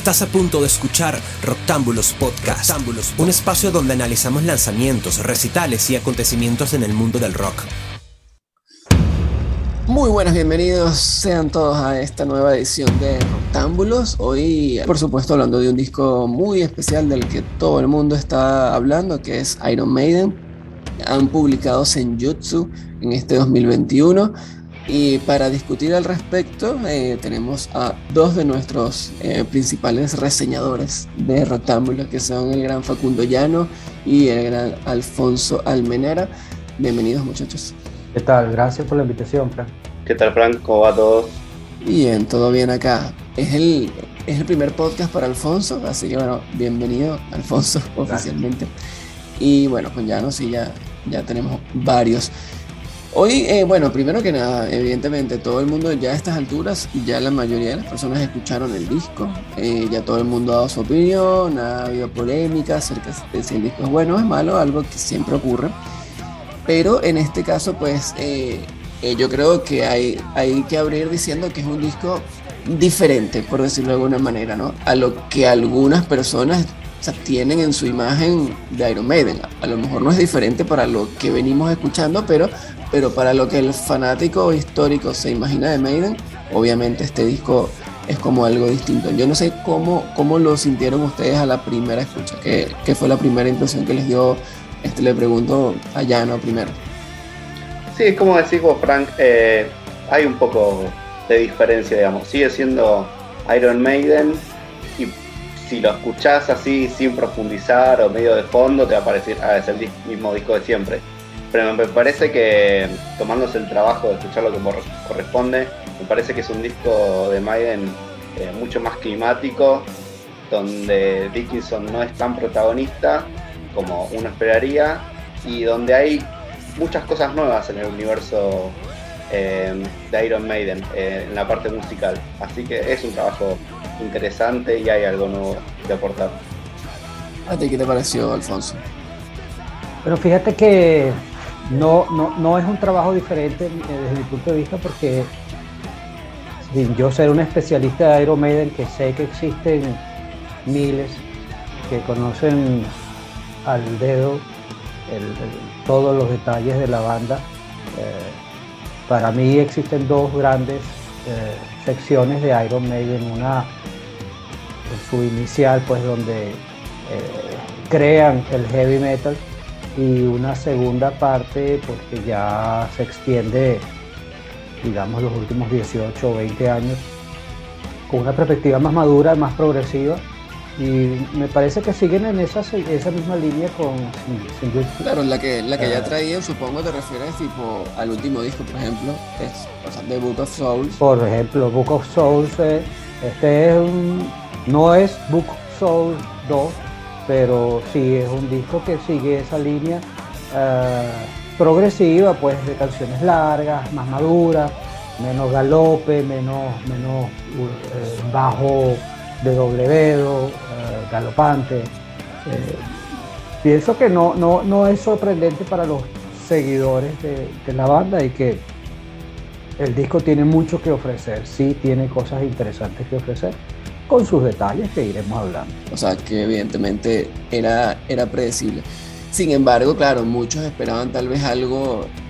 Estás a punto de escuchar Roctámbulos Podcast, un espacio donde analizamos lanzamientos, recitales y acontecimientos en el mundo del rock. Muy buenas, bienvenidos sean todos a esta nueva edición de Roctámbulos. Hoy, por supuesto, hablando de un disco muy especial del que todo el mundo está hablando, que es Iron Maiden. Han publicado Senjutsu en este 2021. Y para discutir al respecto, tenemos a dos de nuestros principales reseñadores de Roctámbulos, que son el gran Facundo Llano y el gran Alfonso Almenara. Bienvenidos, muchachos. ¿Qué tal? Gracias por la invitación, Frank. ¿Qué tal, Frank? ¿Cómo va todo? Bien, todo bien acá. Es el primer podcast para Alfonso, así que bueno, bienvenido, Alfonso, oficialmente. Y bueno, pues ya no sé, ya tenemos varios. Hoy, bueno, primero que nada, evidentemente todo el mundo ya a estas alturas, ya la mayoría de las personas escucharon el disco, ya todo el mundo ha dado su opinión, ha habido polémica acerca de si el disco es bueno o es malo, algo que siempre ocurre. Pero en este caso, pues, yo creo que hay que abrir diciendo que es un disco diferente, por decirlo de alguna manera, ¿no? A lo que algunas personas tienen en su imagen de Iron Maiden. A lo mejor no es diferente para lo que venimos escuchando, pero para lo que el fanático histórico se imagina de Maiden, obviamente este disco es como algo distinto. Yo no sé cómo lo sintieron ustedes a la primera escucha, qué fue la primera impresión que les dio. Le pregunto a Llano primero. Sí, es como decís vos, Frank, hay un poco de diferencia, digamos. Sigue siendo Iron Maiden y si lo escuchás así sin profundizar o medio de fondo te va a parecer, es el mismo disco de siempre. Pero me parece que, tomándose el trabajo de escucharlo como corresponde, me parece que es un disco de Maiden mucho más climático, donde Dickinson no es tan protagonista como uno esperaría, y donde hay muchas cosas nuevas en el universo de Iron Maiden, en la parte musical. Así que es un trabajo interesante y hay algo nuevo que aportar. ¿A ti qué te pareció, Alfonso? Pero fíjate que no es un trabajo diferente desde mi punto de vista, porque sin yo ser un especialista de Iron Maiden, que sé que existen miles que conocen al dedo todos los detalles de la banda, para mí existen dos grandes secciones de Iron Maiden. Una en su inicial, pues donde crean el heavy metal, y una segunda parte porque ya se extiende, digamos, los últimos 18 o 20 años con una perspectiva más madura, más progresiva, y me parece que siguen en esa misma línea con Senjutsu. Claro, la que ya traían, supongo te refieres tipo al último disco, por ejemplo, The Book of Souls. Por ejemplo, Book of Souls, no es Book of Souls 2, pero sí es un disco que sigue esa línea progresiva, pues, de canciones largas, más maduras, menos galope, menos bajo de doble dedo, galopante. Pienso que no es sorprendente para los seguidores de la banda, y que el disco tiene mucho que ofrecer. Sí, tiene cosas interesantes que ofrecer, con sus detalles que iremos hablando. O sea, que evidentemente era predecible. Sin embargo, claro, muchos esperaban tal vez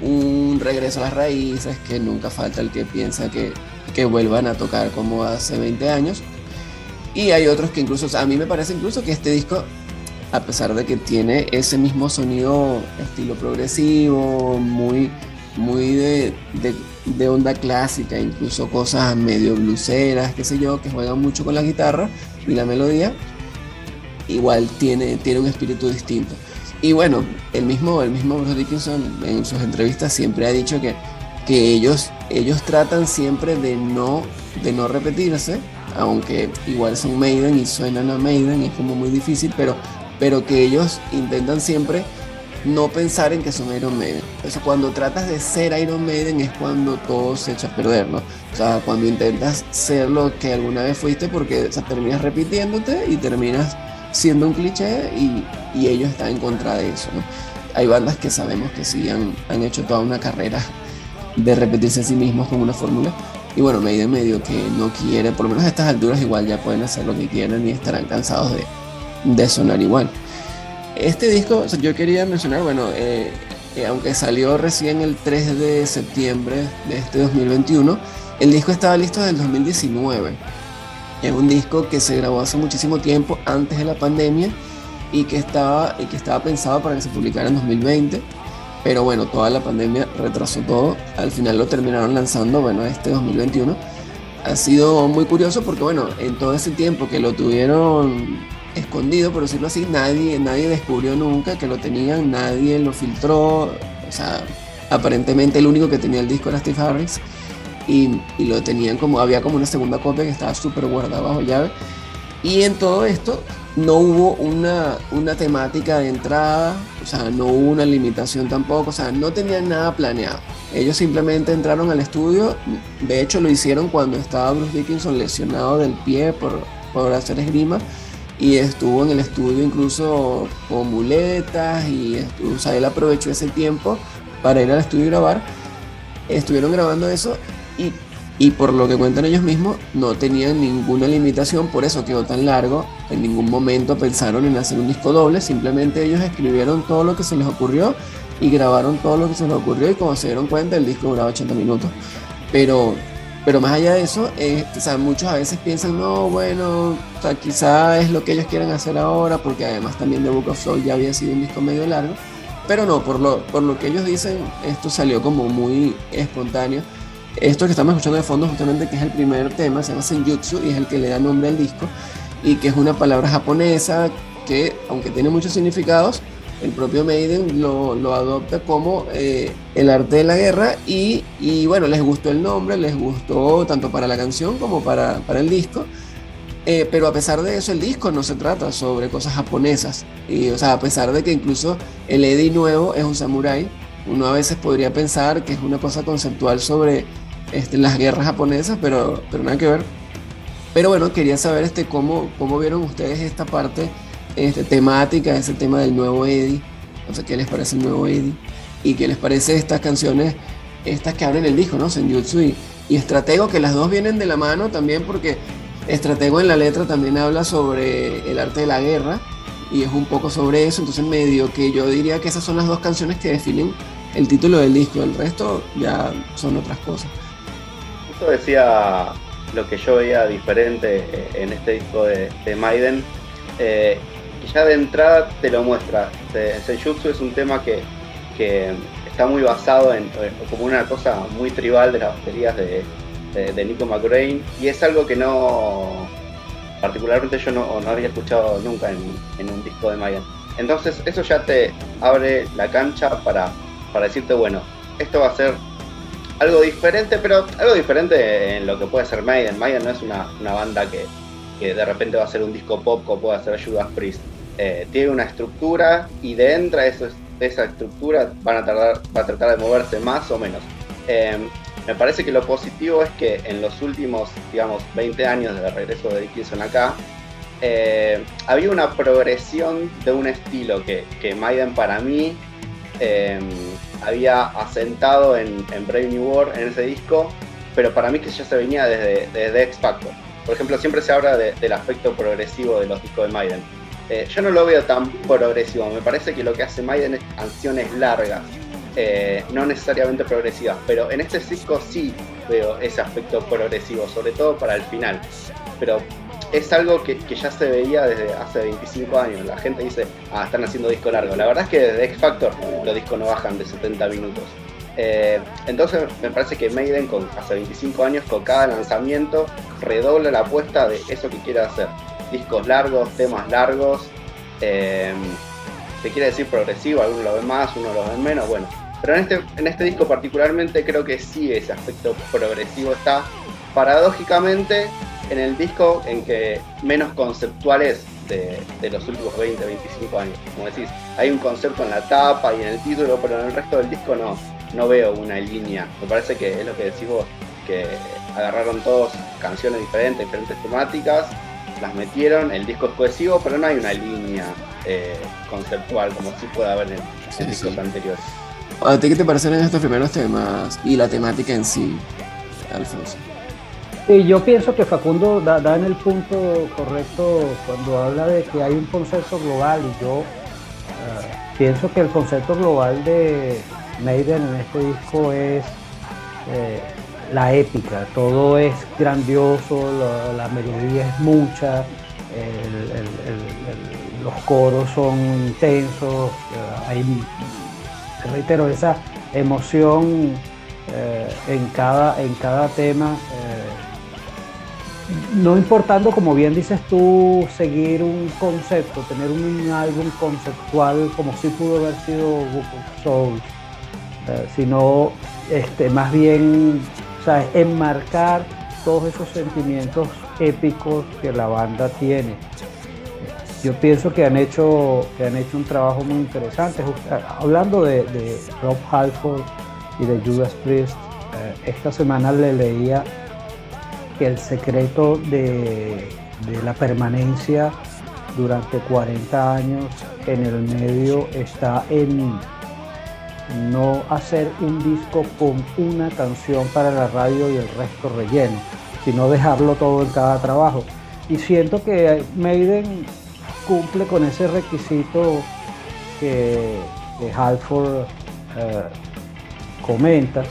un regreso a las raíces, que nunca falta el que piensa que vuelvan a tocar como hace 20 años. Y hay otros que incluso, o sea, a mí me parece incluso que este disco, a pesar de que tiene ese mismo sonido estilo progresivo, muy de onda clásica, incluso cosas medio blueseras, qué sé yo, que juegan mucho con la guitarra y la melodía, igual tiene un espíritu distinto. Y bueno, el mismo Bruce Dickinson en sus entrevistas siempre ha dicho que ellos tratan siempre de no repetirse, aunque igual son Maiden y suenan a Maiden, es como muy difícil, pero que ellos intentan siempre no pensar en que son Iron Maiden. Entonces, cuando tratas de ser Iron Maiden es cuando todo se echa a perder, ¿no? O sea, cuando intentas ser lo que alguna vez fuiste, porque terminas repitiéndote y terminas siendo un cliché, y ellos están en contra de eso, ¿no? Hay bandas que sabemos que sí han hecho toda una carrera de repetirse a sí mismos con una fórmula, Y bueno, Maiden medio que no quiere, por lo menos a estas alturas igual ya pueden hacer lo que quieran y estarán cansados de sonar igual. Este disco, o sea, yo quería mencionar, bueno, aunque salió recién el 3 de septiembre de este 2021, el disco estaba listo desde el 2019. Es un disco que se grabó hace muchísimo tiempo, antes de la pandemia, y que estaba pensado para que se publicara en 2020. Pero bueno, toda la pandemia retrasó todo. Al final lo terminaron lanzando, bueno, este 2021. Ha sido muy curioso porque, bueno, en todo ese tiempo que lo tuvieron escondido, por decirlo así, nadie descubrió nunca que lo tenían, nadie lo filtró. O sea, aparentemente el único que tenía el disco era Steve Harris. Y lo tenían había como una segunda copia que estaba súper guardada bajo llave. Y en todo esto no hubo una temática de entrada, o sea, no hubo una limitación tampoco, o sea, no tenían nada planeado. Ellos simplemente entraron al estudio, de hecho lo hicieron cuando estaba Bruce Dickinson lesionado del pie por hacer esgrima, y estuvo en el estudio incluso con muletas, o sea, él aprovechó ese tiempo para ir al estudio y grabar. Estuvieron grabando eso y por lo que cuentan ellos mismos, no tenían ninguna limitación, por eso quedó tan largo. En ningún momento pensaron en hacer un disco doble, simplemente ellos escribieron todo lo que se les ocurrió y grabaron todo lo que se les ocurrió, y como se dieron cuenta, el disco duraba 80 minutos. Pero más allá de eso, o sea, muchos a veces piensan, no, bueno, o sea, quizá es lo que ellos quieren hacer ahora, porque además también The Book of Souls ya había sido un disco medio largo, pero no, por lo que ellos dicen, esto salió como muy espontáneo. Esto que estamos escuchando de fondo, justamente, que es el primer tema, se llama Senjutsu, y es el que le da nombre al disco, y que es una palabra japonesa que, aunque tiene muchos significados, el propio Maiden lo adopta como el arte de la guerra, y bueno, les gustó el nombre, les gustó tanto para la canción como para el disco. Pero a pesar de eso, el disco no se trata sobre cosas japonesas, o sea, a pesar de que incluso el Eddie nuevo es un samurái, uno a veces podría pensar que es una cosa conceptual sobre las guerras japonesas, pero nada que ver. Pero bueno, quería saber cómo vieron ustedes esta parte temática, ese tema del nuevo Eddie, o sea, qué les parece el nuevo Eddie, y qué les parece estas canciones, estas que abren el disco, ¿no? Senjutsu y Stratego, que las dos vienen de la mano también, porque Stratego en la letra también habla sobre el arte de la guerra, y es un poco sobre eso. Entonces medio que yo diría que esas son las dos canciones que definen el título del disco, el resto ya son otras cosas. Justo decía lo que yo veía diferente en este disco de Maiden, que ya de entrada te lo muestra. Senjutsu es un tema que está muy basado en como una cosa muy tribal de las baterías de Nico McBrain, y es algo que particularmente yo no había escuchado nunca en un disco de Maiden. Entonces eso ya te abre la cancha para decirte, bueno, esto va a ser algo diferente, pero algo diferente en lo que puede ser Maiden. Maiden no es una banda que de repente va a hacer un disco pop como puede hacer Judas Priest. Tiene una estructura, y dentro de esa estructura va a tratar de moverse más o menos. Me parece que lo positivo es que en los últimos, digamos, 20 años de regreso de Dickinson acá, había una progresión de un estilo que Maiden para mí había asentado en Brave New World, en ese disco, pero para mí que ya se venía desde X Factor. Por ejemplo, siempre se habla del aspecto progresivo de los discos de Maiden. Yo no lo veo tan progresivo, me parece que lo que hace Maiden es canciones largas, no necesariamente progresivas, pero en este disco sí veo ese aspecto progresivo, sobre todo para el final. Pero es algo que ya se veía desde hace 25 años. La gente dice, están haciendo disco largo. La verdad es que desde X Factor los discos no bajan de 70 minutos. Entonces me parece que Maiden hace 25 años, con cada lanzamiento, redobla la apuesta de eso que quiere hacer. Discos largos, temas largos, se quiere decir progresivo, algunos lo ven más, unos lo ven menos, bueno. Pero en este disco particularmente creo que sí ese aspecto progresivo está, paradójicamente, en el disco en que menos conceptual es de los últimos 20, 25 años. Como decís, hay un concepto en la tapa y en el título, pero en el resto del disco no veo una línea. Me parece que es lo que decís vos, que agarraron todos canciones diferentes temáticas, las metieron, el disco es cohesivo, pero no hay una línea conceptual como sí puede haber en discos anteriores. ¿A ti qué te parecen estos primeros temas y la temática en sí, Alfonso? Y yo pienso que Facundo da en el punto correcto cuando habla de que hay un concepto global, y yo pienso que el concepto global de Maiden en este disco es la épica. Todo es grandioso, la melodía es mucha, los coros son intensos, hay, reitero, esa emoción en cada tema, no importando, como bien dices tú, seguir un concepto, tener un álbum conceptual como sí pudo haber sido Book of Souls, sino más bien, o sea, enmarcar todos esos sentimientos épicos que la banda tiene. Yo pienso que han hecho un trabajo muy interesante. Hablando de Rob Halford y de Judas Priest, esta semana le leía que el secreto de la permanencia durante 40 años en el medio está en no hacer un disco con una canción para la radio y el resto relleno, sino dejarlo todo en cada trabajo. Y siento que Maiden cumple con ese requisito que Halford comenta,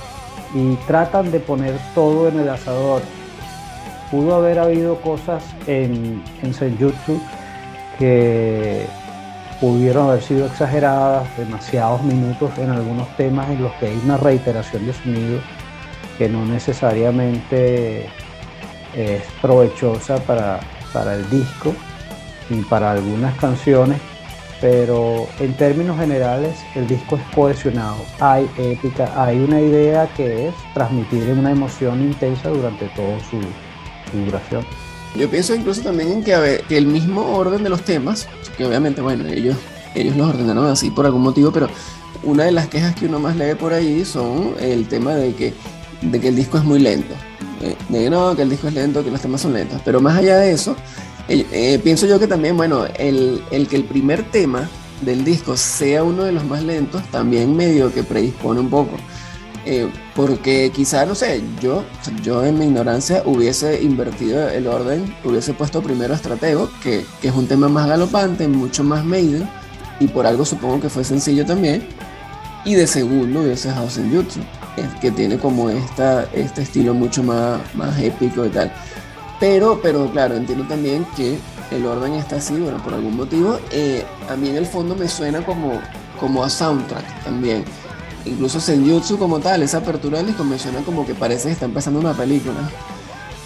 y tratan de poner todo en el asador. Pudo haber habido cosas en Senjutsu que pudieron haber sido exageradas, demasiados minutos en algunos temas en los que hay una reiteración de sonido que no necesariamente es provechosa para el disco y para algunas canciones, pero en términos generales el disco es cohesionado, hay épica, hay una idea que es transmitir una emoción intensa durante todo su duración. Yo pienso incluso también en que el mismo orden de los temas, que obviamente, bueno, ellos los ordenaron así por algún motivo, pero una de las quejas que uno más lee por ahí son el tema de que el disco es muy lento, de que no, que el disco es lento, que los temas son lentos, pero más allá de eso, pienso yo que también, bueno, el que el primer tema del disco sea uno de los más lentos también medio que predispone un poco, porque quizá, no sé, yo en mi ignorancia hubiese invertido el orden, hubiese puesto primero Stratego, que es un tema más galopante, mucho más Maiden, y por algo supongo que fue sencillo también, y de segundo hubiese dejado Senjutsu, que tiene como este estilo mucho más épico y tal. Pero claro, entiendo también que el orden está así, bueno, por algún motivo. A mí en el fondo me suena como a soundtrack también. Incluso Senjutsu como tal, esa apertura del disco me suena como que parece que está empezando una película.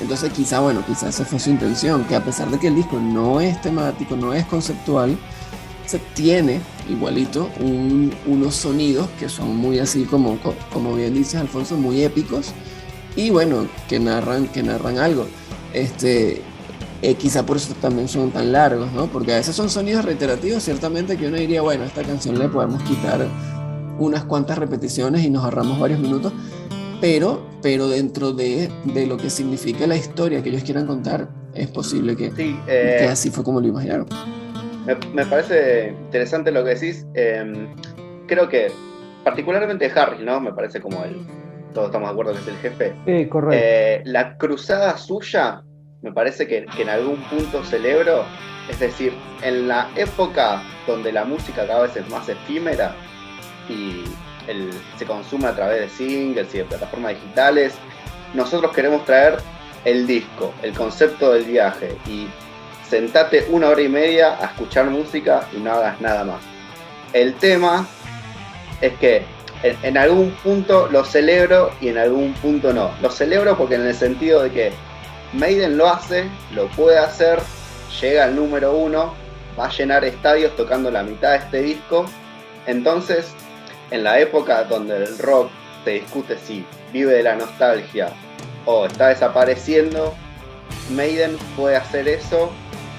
Entonces quizá esa fue su intención, que a pesar de que el disco no es temático, no es conceptual, se tiene igualito unos sonidos que son muy así como bien dices, Alfonso, muy épicos, y bueno, que narran algo. Quizá por eso también son tan largos, ¿no? Porque a veces son sonidos reiterativos, ciertamente, que uno diría, bueno, a esta canción le podemos quitar unas cuantas repeticiones y nos ahorramos varios minutos, pero dentro de lo que significa la historia que ellos quieran contar, es posible que así fue como lo imaginaron. Me parece interesante lo que decís. Creo que particularmente Harry, ¿no? Me parece como todos estamos de acuerdo que es el jefe. Sí, correcto. La cruzada suya me parece que en algún punto celebro, es decir, en la época donde la música cada vez es más efímera y se consume a través de singles y de plataformas digitales, nosotros queremos traer el disco, el concepto del viaje, y sentate 1 hora y media a escuchar música y no hagas nada más. El tema es que en algún punto lo celebro y en algún punto no. Lo celebro porque en el sentido de que Maiden lo hace, lo puede hacer, llega al número 1, va a llenar estadios tocando la mitad de este disco. Entonces, en la época donde el rock se discute si vive de la nostalgia o está desapareciendo, Maiden puede hacer eso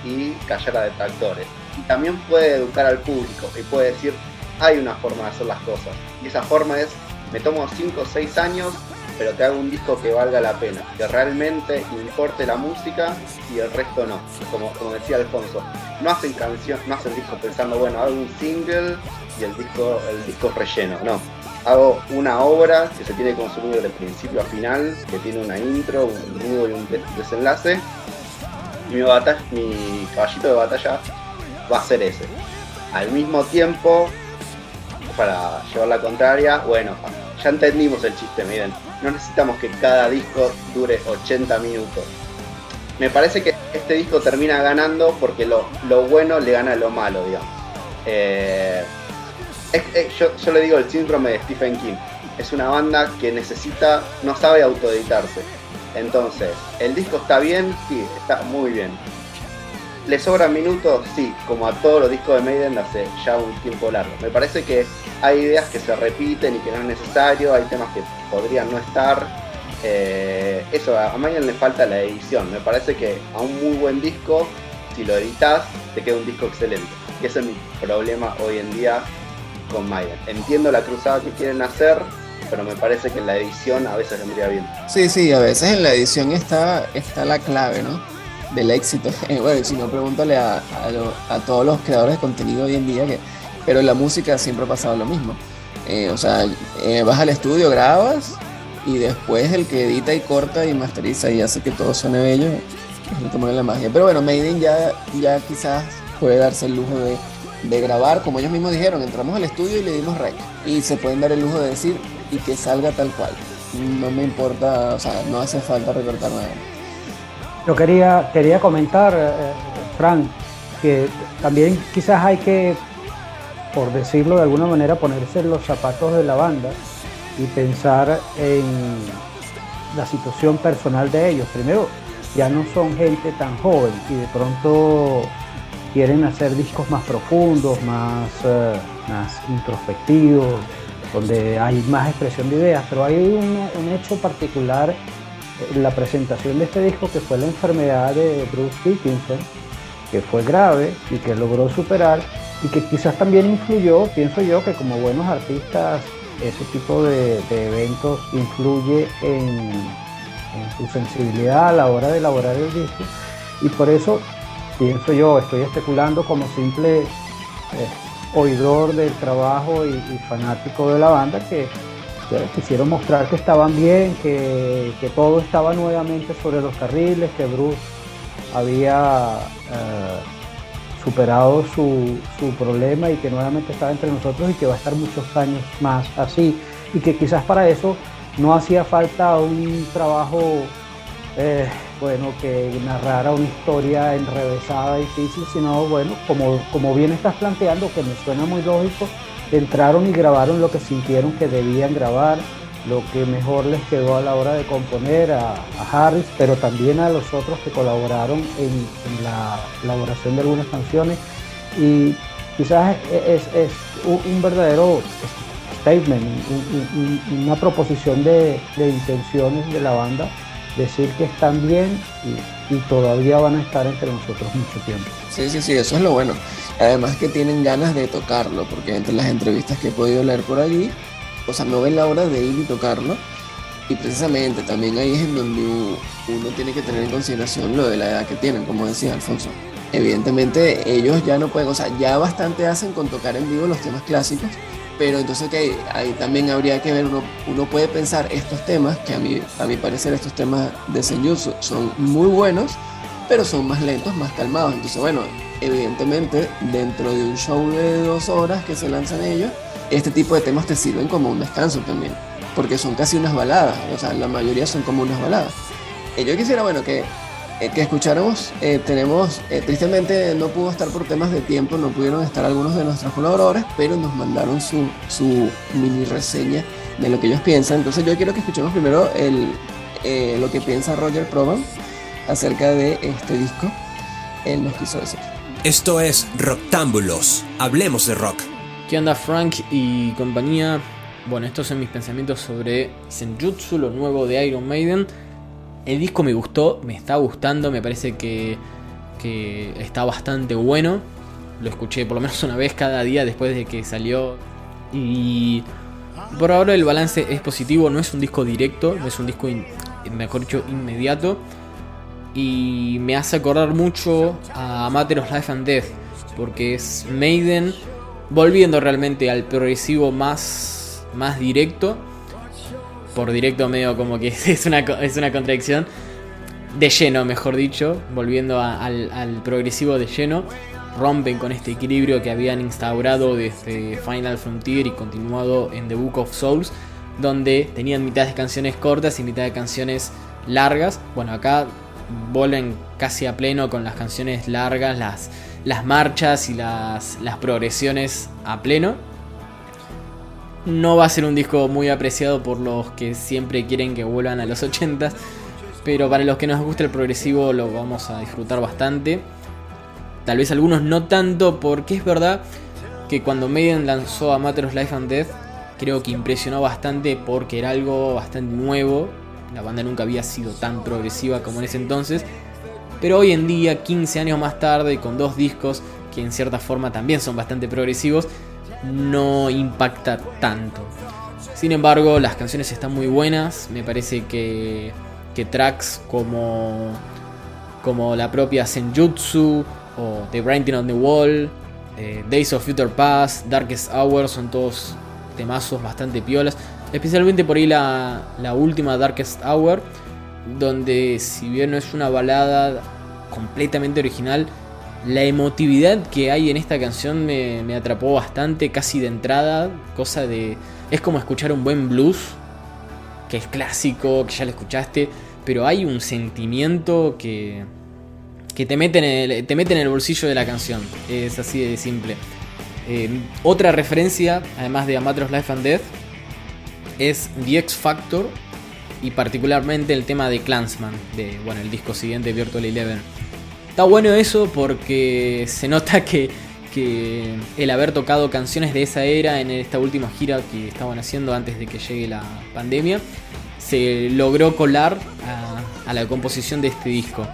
y callar a detractores. Y también puede educar al público y puede decir, hay una forma de hacer las cosas. Y esa forma es, me tomo 5 o 6 años, pero te hago un disco que valga la pena, que realmente importe la música y el resto no. Como decía Alfonso, no hacen discos pensando, bueno, hago un single y el disco relleno, no. hago una obra que se tiene que consumir de principio a final, que tiene una intro, un nudo y un desenlace, y mi caballito de batalla va a ser ese. Al mismo tiempo, para llevar la contraria, bueno, ya entendimos el chiste, miren, no necesitamos que cada disco dure 80 minutos. Me parece que este disco termina ganando porque lo bueno le gana a lo malo, digamos. Yo le digo el síndrome de Stephen King. Es una banda que no sabe autoeditarse. Entonces, ¿el disco está bien? Sí, está muy bien. ¿Le sobran minutos? Sí, como a todos los discos de Maiden hace ya un tiempo largo. Me parece que hay ideas que se repiten y que no es necesario, hay temas que podrían no estar. Eso, a Maiden le falta la edición. Me parece que a un muy buen disco, si lo editas, te queda un disco excelente. Y ese es mi problema hoy en día con Maiden. Entiendo la cruzada que quieren hacer, pero me parece que en la edición a veces vendría bien. Sí, a veces en la edición está la clave, ¿no? Del éxito. Bueno, si no, pregúntale a todos los creadores de contenido hoy en día, pero en la música siempre ha pasado lo mismo. Vas al estudio, grabas, y después el que edita y corta y masteriza y hace que todo suene bello es el que mueve la magia. Pero bueno, Maiden ya quizás puede darse el lujo de grabar, como ellos mismos dijeron, entramos al estudio y le dimos rec, y se pueden dar el lujo de decir y que salga tal cual. No me importa, no hace falta recortar nada. Yo quería comentar, Frank, que también quizás hay que, por decirlo de alguna manera, ponerse en los zapatos de la banda y pensar en la situación personal de ellos. Primero, ya no son gente tan joven y de pronto quieren hacer discos más profundos, más introspectivos, donde hay más expresión de ideas, pero hay un hecho particular en la presentación de este disco, que fue la enfermedad de Bruce Dickinson, que fue grave y que logró superar, y que quizás también influyó, pienso yo, que como buenos artistas ese tipo de eventos influye en su sensibilidad a la hora de elaborar el disco, y por eso pienso yo, estoy especulando como simple oidor del trabajo y fanático de la banda, que quisieron mostrar que estaban bien, que todo estaba nuevamente sobre los carriles, que Bruce había superado su problema y que nuevamente estaba entre nosotros y que va a estar muchos años más así, y que quizás para eso no hacía falta un trabajo que narrara una historia enrevesada, difícil, sino como bien estás planteando, que me suena muy lógico, entraron y grabaron lo que sintieron que debían grabar, lo que mejor les quedó a la hora de componer, a Harris, pero también a los otros que colaboraron en la elaboración de algunas canciones, y quizás es un verdadero statement, una proposición de intenciones de la banda, decir que están bien y todavía van a estar entre nosotros mucho tiempo. Sí, eso es lo bueno. Además que tienen ganas de tocarlo, porque entre las entrevistas que he podido leer por allí, no ven la hora de ir y tocarlo, y precisamente también ahí es en donde uno tiene que tener en consideración lo de la edad que tienen, como decía Alfonso. Evidentemente ellos ya no pueden, ya bastante hacen con tocar en vivo los temas clásicos, pero entonces ahí también habría que ver, uno puede pensar estos temas, que a mi parecer estos temas de Senjutsu son muy buenos, pero son más lentos, más calmados. Entonces evidentemente dentro de un show de 2 horas que se lanzan ellos, este tipo de temas te sirven como un descanso también, porque son casi unas baladas, la mayoría son como unas baladas. Yo quisiera que escucháramos, tenemos, tristemente no pudo estar por temas de tiempo, no pudieron estar algunos de nuestros colaboradores, pero nos mandaron su mini reseña de lo que ellos piensan. Entonces yo quiero que escuchemos primero lo que piensa Roger Proban acerca de este disco. Él nos quiso decir. Esto es Rocktámbulos, hablemos de rock. ¿Qué onda, Frank y compañía? Bueno, estos son mis pensamientos sobre Senjutsu, lo nuevo de Iron Maiden. El disco me gustó, me está gustando, me parece que está bastante bueno. Lo escuché por lo menos una vez cada día después de que salió. Y por ahora el balance es positivo, no es un disco directo, no es un disco, mejor dicho, inmediato. Y me hace acordar mucho a Matter of Life and Death, porque es Maiden volviendo realmente al progresivo más más directo. Por directo medio como que es una contradicción. De lleno, mejor dicho, volviendo al progresivo de lleno, rompen con este equilibrio que habían instaurado desde Final Frontier y continuado en The Book of Souls, donde tenían mitad de canciones cortas y mitad de canciones largas. Bueno, acá vuelven casi a pleno con las canciones largas, las marchas y las progresiones a pleno. No va a ser un disco muy apreciado por los que siempre quieren que vuelvan a los 80s, pero para los que nos gusta el progresivo lo vamos a disfrutar bastante. Tal vez algunos no tanto, porque es verdad que cuando Maiden lanzó A Matter of Life and Death, creo que impresionó bastante porque era algo bastante nuevo. La banda nunca había sido tan progresiva como en ese entonces, pero hoy en día, 15 años más tarde, con 2 discos que en cierta forma también son bastante progresivos, no impacta tanto. Sin embargo, las canciones están muy buenas. Me parece que tracks como la propia Senjutsu o The Writing on the Wall, Days of Future Past, Darkest Hour son todos temazos bastante piolas. Especialmente por ahí la última, Darkest Hour, donde si bien no es una balada completamente original, la emotividad que hay en esta canción me atrapó bastante, casi de entrada. Es como escuchar un buen blues, que es clásico, que ya lo escuchaste, pero hay un sentimiento que te mete en el bolsillo de la canción. Es así de simple. Otra referencia, además de A Matter of Life and Death, es The X Factor, y particularmente el tema de Clansman, el disco siguiente, Virtual Eleven. Está bueno eso porque se nota que el haber tocado canciones de esa era en esta última gira que estaban haciendo antes de que llegue la pandemia, se logró colar a la composición de este disco.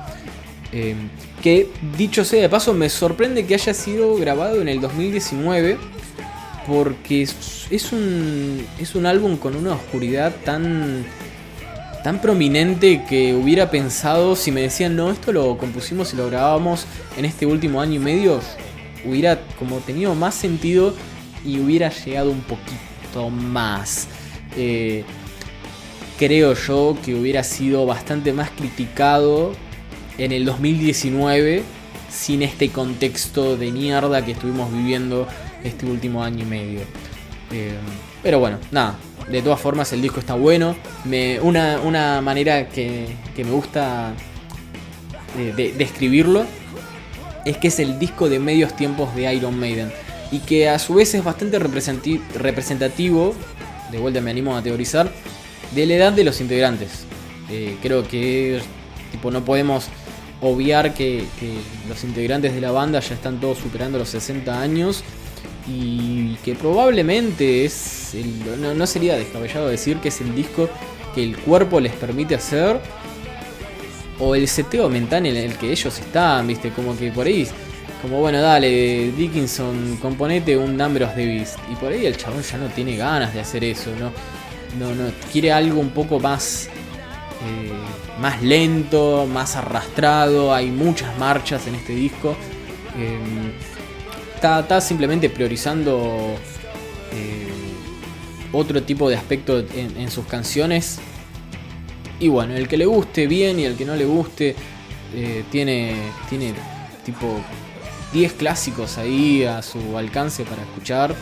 Que dicho sea de paso, me sorprende que haya sido grabado en el 2019, porque es un álbum con una oscuridad tan prominente que hubiera pensado, si me decían no, esto lo compusimos y lo grabábamos en este último año y medio, hubiera como tenido más sentido y hubiera llegado un poquito más. Creo yo que hubiera sido bastante más criticado en el 2019 sin este contexto de mierda que estuvimos viviendo este último año y medio. Pero bueno, nada. De todas formas, el disco está bueno. Una manera que me gusta de describirlo es que es el disco de medios tiempos de Iron Maiden, y que a su vez es bastante representativo, de vuelta me animo a teorizar, de la edad de los integrantes. Creo que no podemos obviar que los integrantes de la banda ya están todos superando los 60 años. Y que probablemente no sería descabellado decir que es el disco que el cuerpo les permite hacer, o el seteo mental en el que ellos están, ¿viste? Como que por ahí, como bueno, dale, Dickinson, componete un Number of the Beast, y por ahí el chabón ya no tiene ganas de hacer eso, no quiere algo un poco más lento, más arrastrado. Hay muchas marchas en este disco. Está simplemente priorizando otro tipo de aspecto en sus canciones. Y bueno, el que le guste bien y el que no le guste, tiene tipo 10 clásicos ahí a su alcance para escuchar.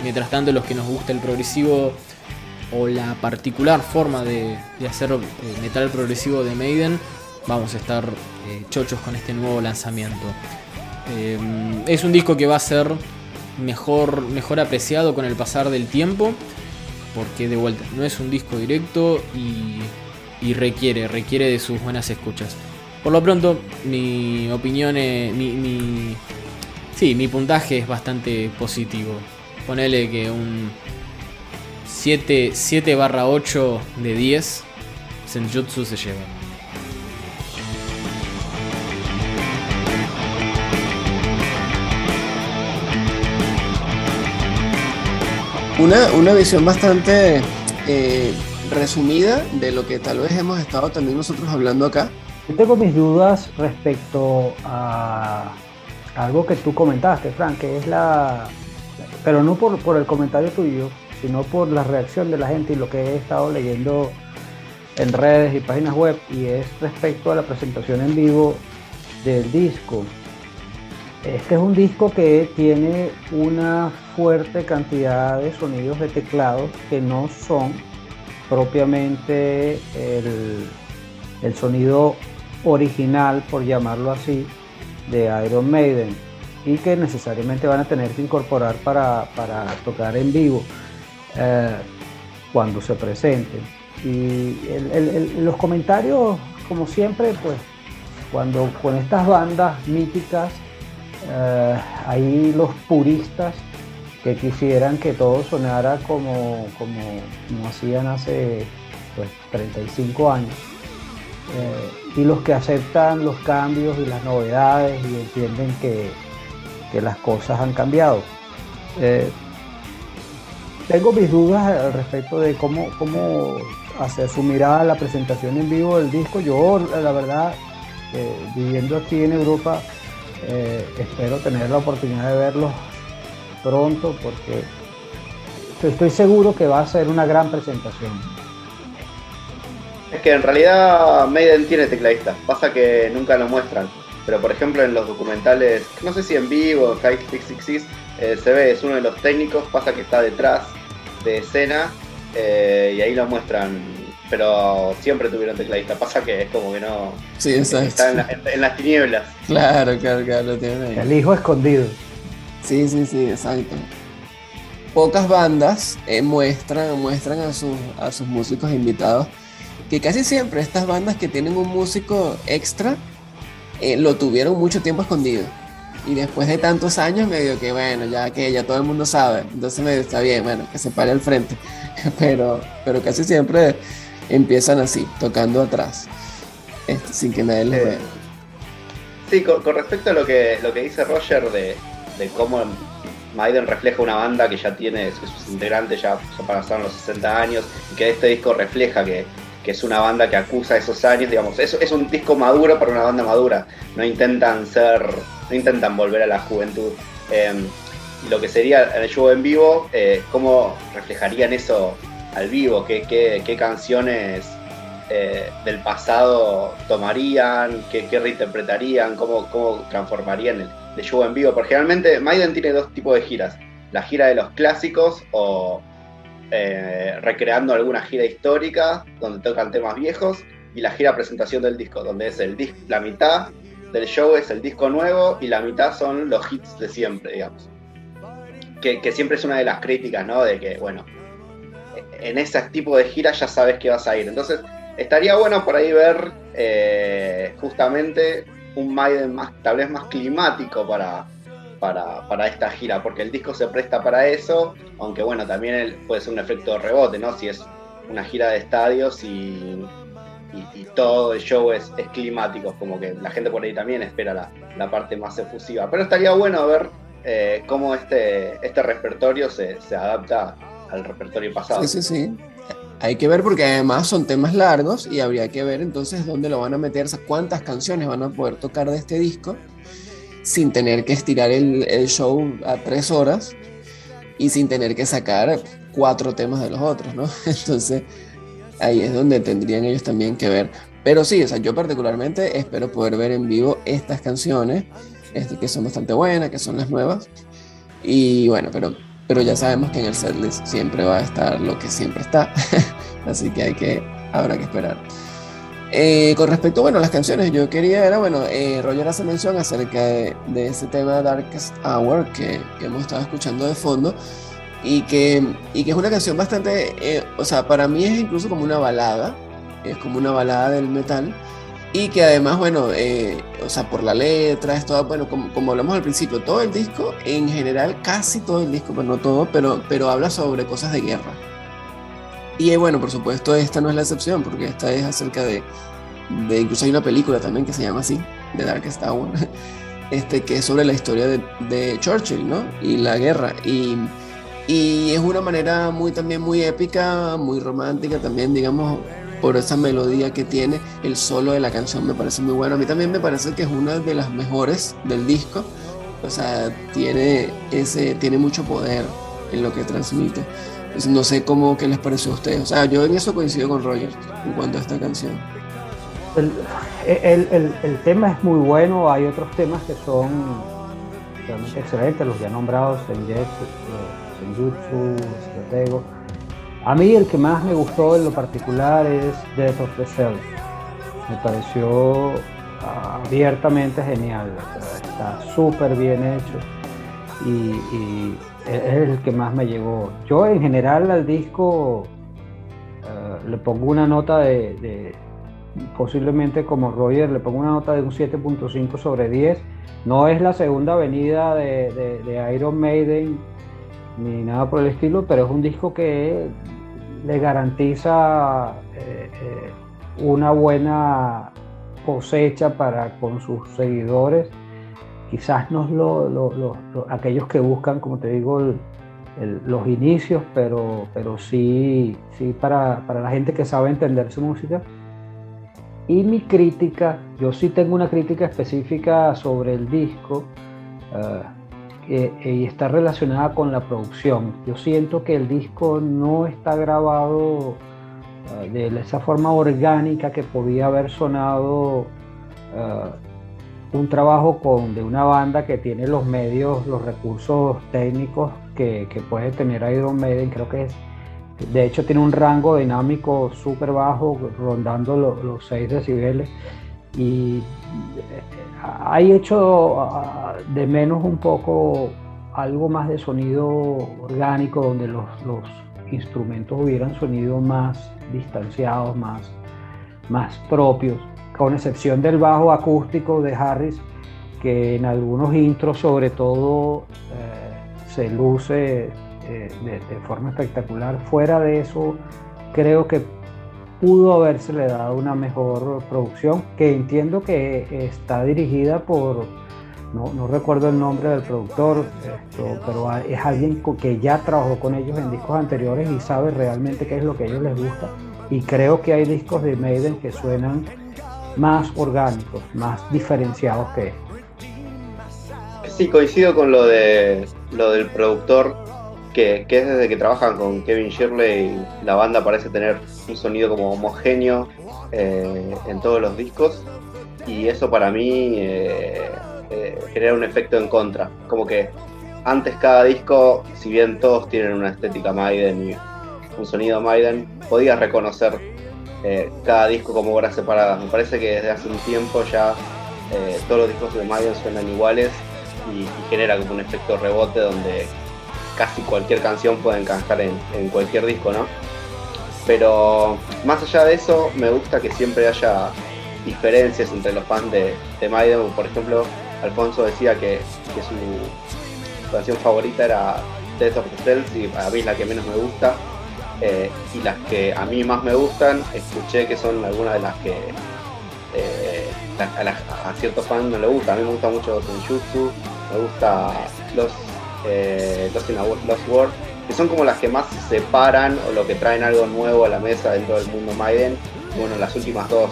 Mientras tanto, los que nos gusta el progresivo o la particular forma de hacer metal progresivo de Maiden, vamos a estar chochos con este nuevo lanzamiento. Es un disco que va a ser mejor apreciado con el pasar del tiempo, porque de vuelta no es un disco directo y requiere de sus buenas escuchas. Por lo pronto, mi opinión, mi puntaje es bastante positivo. Ponele que un 7/8 de 10 Senjutsu se lleva. Una visión bastante resumida de lo que tal vez hemos estado también nosotros hablando acá. Yo tengo mis dudas respecto a algo que tú comentaste, Frank, que es la pero no por el comentario tuyo, sino por la reacción de la gente y lo que he estado leyendo en redes y páginas web, y es respecto a la presentación en vivo del disco. Este es un disco que tiene una fuerte cantidad de sonidos de teclados que no son propiamente el sonido original, por llamarlo así, de Iron Maiden, y que necesariamente van a tener que incorporar para tocar en vivo cuando se presenten. Y los comentarios, como siempre, pues cuando con estas bandas míticas hay los puristas que quisieran que todo sonara como hacían hace pues 35 años, y los que aceptan los cambios y las novedades y entienden que las cosas han cambiado. Tengo mis dudas al respecto de cómo se asumirá la presentación en vivo del disco. Yo, la verdad, viviendo aquí en Europa, espero tener la oportunidad de verlos pronto, porque estoy seguro que va a ser una gran presentación. Es que en realidad Maiden tiene tecladistas, pasa que nunca lo muestran, pero por ejemplo en los documentales, no sé si en vivo, en High 666, se ve, es uno de los técnicos, pasa que está detrás de escena, y ahí lo muestran, pero siempre tuvieron tecladista, pasa que es como que no, sí, está en las tinieblas. Claro, lo tienen ahí. El hijo escondido. Sí, exacto. Pocas bandas muestran a sus músicos invitados, que casi siempre estas bandas que tienen un músico extra lo tuvieron mucho tiempo escondido, y después de tantos años medio que bueno, ya todo el mundo sabe, entonces medio está bien, bueno, que se pare al frente, pero casi siempre empiezan así, tocando atrás, sin que nadie les vea. Sí, con respecto a lo que dice Roger de cómo Maiden refleja una banda que ya tiene, que sus integrantes ya pasaron los 60 años, y que este disco refleja que es una banda que acusa esos años, digamos, es un disco maduro para una banda madura, no intentan volver a la juventud. Lo que sería el show en vivo, cómo reflejarían eso al vivo, qué canciones del pasado tomarían, qué reinterpretarían, cómo transformarían el show en vivo, porque generalmente Maiden tiene dos tipos de giras: la gira de los clásicos o recreando alguna gira histórica donde tocan temas viejos, y la gira presentación del disco, donde es la mitad del show es el disco nuevo y la mitad son los hits de siempre, digamos, que siempre es una de las críticas, ¿no? De que, bueno, en ese tipo de giras ya sabes que vas a ir, entonces estaría bueno por ahí ver justamente un Maiden tal vez más climático para esta gira, porque el disco se presta para eso, aunque bueno, también puede ser un efecto de rebote, ¿no? Si es una gira de estadios y todo el show es climático, como que la gente por ahí también espera la parte más efusiva, pero estaría bueno ver cómo este repertorio se adapta al repertorio pasado. Sí. Hay que ver, porque además son temas largos y habría que ver entonces dónde lo van a meter, cuántas canciones van a poder tocar de este disco sin tener que estirar el show a 3 horas y sin tener que sacar 4 temas de los otros, ¿no? Entonces ahí es donde tendrían ellos también que ver. Pero sí, o sea, yo particularmente espero poder ver en vivo estas canciones, que son bastante buenas, que son las nuevas. Y bueno, pero ya sabemos que en el setlist siempre va a estar lo que siempre está. Así que habrá que esperar. Con respecto, bueno, a las canciones, yo quería, Roger hace mención acerca de ese tema Darkest Hour que hemos estado escuchando de fondo, y que es una canción bastante, para mí es incluso como una balada, es como una balada del metal, y que además, por la letra, es todo, bueno, como hablamos al principio, todo el disco, en general, casi todo el disco, no todo, pero habla sobre cosas de guerra. Y bueno, por supuesto, esta no es la excepción, porque esta es acerca de incluso hay una película también que se llama así, The Darkest Hour, que es sobre la historia de Churchill, ¿no? Y la guerra. Y es una manera también muy épica, muy romántica también, digamos, por esa melodía que tiene. El solo de la canción me parece muy bueno. A mí también me parece que es una de las mejores del disco. o sea, tiene mucho poder en lo que transmite. Entonces, no sé qué les pareció a ustedes. O sea, yo en eso coincido con Roger en cuanto a esta canción. El tema es muy bueno, hay otros temas que son realmente excelentes, los ya nombrados, Senjutsu, Stratego. A mí el que más me gustó en lo particular es Death of the Self. Me pareció abiertamente genial, o sea, está súper bien hecho y es el que más me llegó. Yo en general al disco le pongo una nota posiblemente como Roger, le pongo una nota de un 7.5 sobre 10. No es la segunda venida de Iron Maiden ni nada por el estilo, pero es un disco que le garantiza una buena cosecha con sus seguidores. Quizás no aquellos que buscan, como te digo, los inicios, pero sí para la gente que sabe entender su música. Y mi crítica, yo sí tengo una crítica específica sobre el disco y está relacionada con la producción. Yo siento que el disco no está grabado de esa forma orgánica que podía haber sonado un trabajo de una banda que tiene los medios, los recursos técnicos que puede tener Iron Maiden. Creo que de hecho tiene un rango dinámico súper bajo, rondando los 6 decibeles, y hay hecho de menos un poco algo más de sonido orgánico, donde los instrumentos hubieran sonido más distanciados, más propios, con excepción del bajo acústico de Harris, que en algunos intros sobre todo se luce de forma espectacular. Fuera de eso, creo que pudo habérsele dado una mejor producción, que entiendo que está dirigida por, no recuerdo el nombre del productor, pero es alguien que ya trabajó con ellos en discos anteriores y sabe realmente qué es lo que a ellos les gusta, y creo que hay discos de Maiden que suenan más orgánicos, más diferenciados que este. Sí, coincido con lo del productor, que es desde que trabajan con Kevin Shirley, la banda parece tener un sonido como homogéneo en todos los discos, y eso para mí genera un efecto en contra. Como que antes cada disco, si bien todos tienen una estética Maiden y un sonido Maiden, podías reconocer cada disco como obras separadas. Me parece que desde hace un tiempo ya todos los discos de Maiden suenan iguales y genera como un efecto rebote donde casi cualquier canción puede encajar en cualquier disco, ¿no? Pero más allá de eso, me gusta que siempre haya diferencias entre los fans de Maiden. Por ejemplo, Alfonso decía que su canción favorita era Death of the Cells, y a mí es la que menos me gusta. Y las que a mí más me gustan, escuché que son algunas de las que a ciertos fans no le gusta. A mí me gusta mucho Senjutsu, me gusta Lost World, que son como las que más se separan o lo que traen algo nuevo a la mesa dentro del mundo Maiden. Bueno, las últimas dos,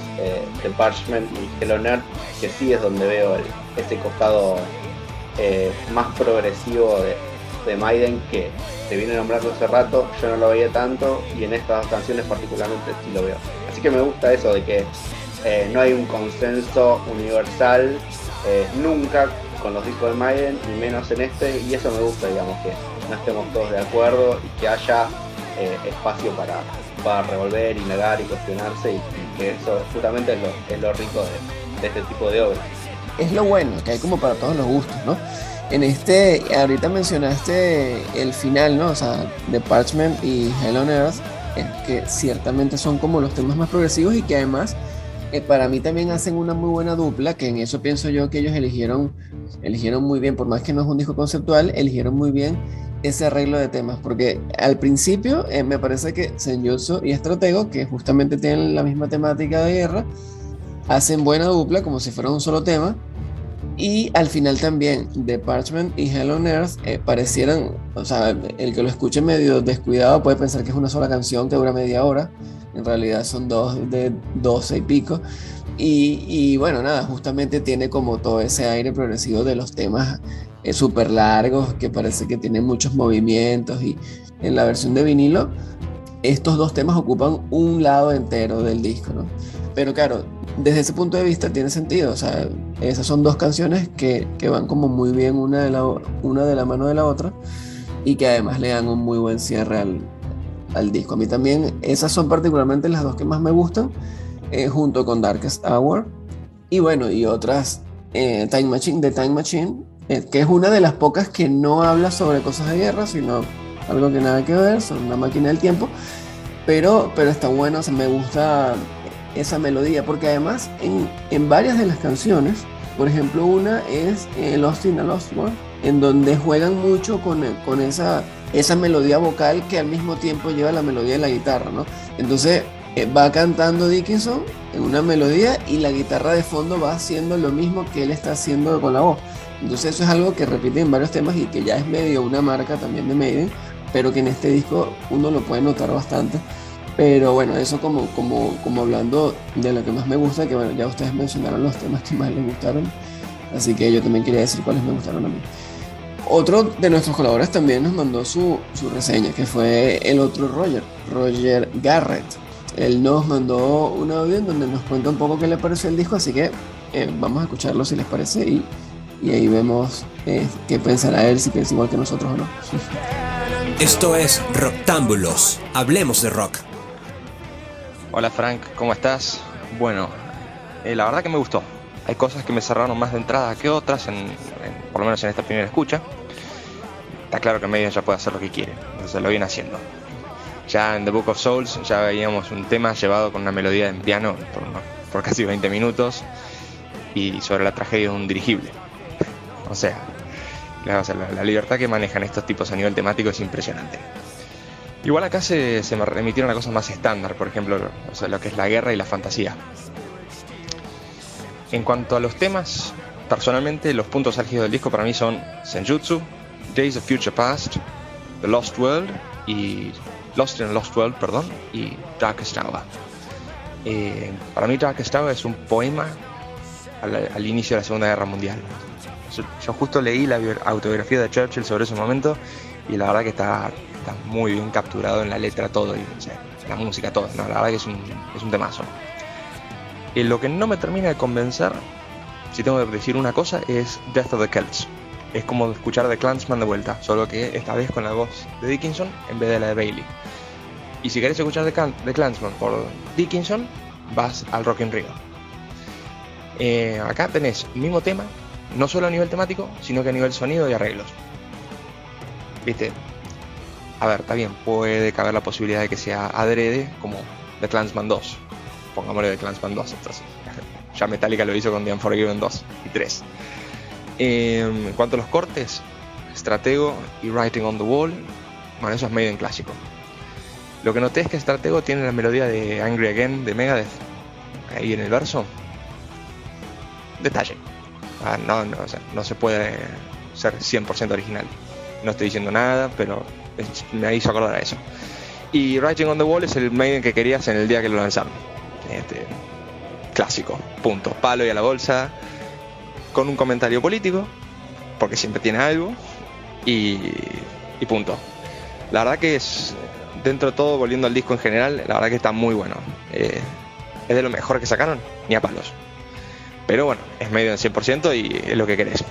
The Parchment y Hello Nerd, que sí es donde veo ese costado más progresivo de Maiden, que se viene nombrando hace rato. Yo no lo veía tanto, y en estas dos canciones particularmente sí lo veo. Así que me gusta eso de que no hay un consenso universal nunca con los discos de Maiden, ni menos en este, y eso me gusta, digamos, que no estemos todos de acuerdo y que haya espacio para revolver, indagar y cuestionarse, y que eso justamente es lo rico de este tipo de obras. Es lo bueno, que hay como para todos los gustos, ¿no? Ahorita mencionaste el final, ¿no? O sea, The Parchment y Hell on Earth, que ciertamente son como los temas más progresivos, y que además para mí también hacen una muy buena dupla, que en eso pienso yo que ellos eligieron muy bien, por más que no es un disco conceptual, eligieron muy bien ese arreglo de temas, porque al principio me parece que Senjutsu y Stratego, que justamente tienen la misma temática de guerra, hacen buena dupla como si fuera un solo tema, y al final también The Parchment y Hell on Earth parecieran, o sea, el que lo escuche medio descuidado puede pensar que es una sola canción que dura media hora. En realidad son dos de 12 y pico, Y bueno, nada, justamente tiene como todo ese aire progresivo de los temas súper largos, que parece que tienen muchos movimientos, y en la versión de vinilo, estos dos temas ocupan un lado entero del disco, ¿no? Pero claro, desde ese punto de vista tiene sentido, o sea, esas son dos canciones que van como muy bien una de la mano de la otra, y que además le dan un muy buen cierre al disco. A mí también esas son particularmente las dos que más me gustan, junto con Darkest Hour, y bueno, y otras, Time Machine, que es una de las pocas que no habla sobre cosas de guerra, sino algo que nada que ver, son una máquina del tiempo, pero está bueno, o sea, me gusta esa melodía, porque además en varias de las canciones, por ejemplo, una es Lost in a Lost World, en donde juegan mucho con esa melodía vocal que al mismo tiempo lleva la melodía de la guitarra, ¿no? Entonces va cantando Dickinson en una melodía y la guitarra de fondo va haciendo lo mismo que él está haciendo con la voz. Entonces eso es algo que repite en varios temas y que ya es medio una marca también de Maiden, pero que en este disco uno lo puede notar bastante. Pero bueno, eso como hablando de lo que más me gusta, que bueno, ya ustedes mencionaron los temas que más les gustaron, así que yo también quería decir cuáles me gustaron a mí. Otro de nuestros colaboradores también nos mandó su reseña, que fue el otro Roger Garrett. Él nos mandó un audio en donde nos cuenta un poco qué le pareció el disco, así que vamos a escucharlo si les parece, y ahí vemos qué pensará él, si piensa igual que nosotros o no. Esto es Rocktámbulos, hablemos de rock. Hola Frank, ¿cómo estás? Bueno, la verdad que me gustó. Hay cosas que me cerraron más de entrada que otras, por lo menos en esta primera escucha. Está claro que Maiden ya puede hacer lo que quiere, entonces lo viene haciendo. Ya en The Book of Souls ya veíamos un tema llevado con una melodía en piano por casi 20 minutos y sobre la tragedia de un dirigible. O sea, la libertad que manejan estos tipos a nivel temático es impresionante. Igual acá se me remitieron a cosas más estándar, por ejemplo, o sea, lo que es la guerra y la fantasía. En cuanto a los temas, personalmente los puntos álgidos del disco para mí son Senjutsu, Days of Future Past, The Lost World y Lost in a Lost World, y Darkest Hour. Para mí Darkest Hour es un poema al inicio de la Segunda Guerra Mundial. Yo justo leí la autobiografía de Churchill sobre ese momento y la verdad que está muy bien capturado en la letra todo, y o sea, la música todo, ¿no? La verdad que es un temazo. Lo que no me termina de convencer, si tengo que decir una cosa, es Death of the Celts. Es como escuchar The Clansman de vuelta, solo que esta vez con la voz de Dickinson en vez de la de Bailey. Y si querés escuchar The Clansman por Dickinson, vas al Rock in Rio. Acá tenés el mismo tema, no solo a nivel temático, sino que a nivel sonido y arreglos. ¿Viste? A ver, está bien, puede caber la posibilidad de que sea adrede, como The Clansman 2. Pongámosle The Clansman 2, entonces. Ya Metallica lo hizo con The Unforgiven 2 y 3. En cuanto a los cortes, Stratego y Writing on the Wall, bueno, eso es Maiden clásico. Lo que noté es que Stratego tiene la melodía de Angry Again de Megadeth ahí en el verso. Detalle. O sea, no se puede ser 100% original. No estoy diciendo nada, pero me hizo acordar a eso. Y Writing on the Wall es el Maiden que querías en el día que lo lanzaron. Clásico, punto. Palo y a la bolsa, con un comentario político, porque siempre tiene algo, y punto. La verdad que es, dentro de todo, volviendo al disco en general, la verdad que está muy bueno. Es de lo mejor que sacaron, ni a palos. Pero bueno, es medio en 100% y es lo que querés.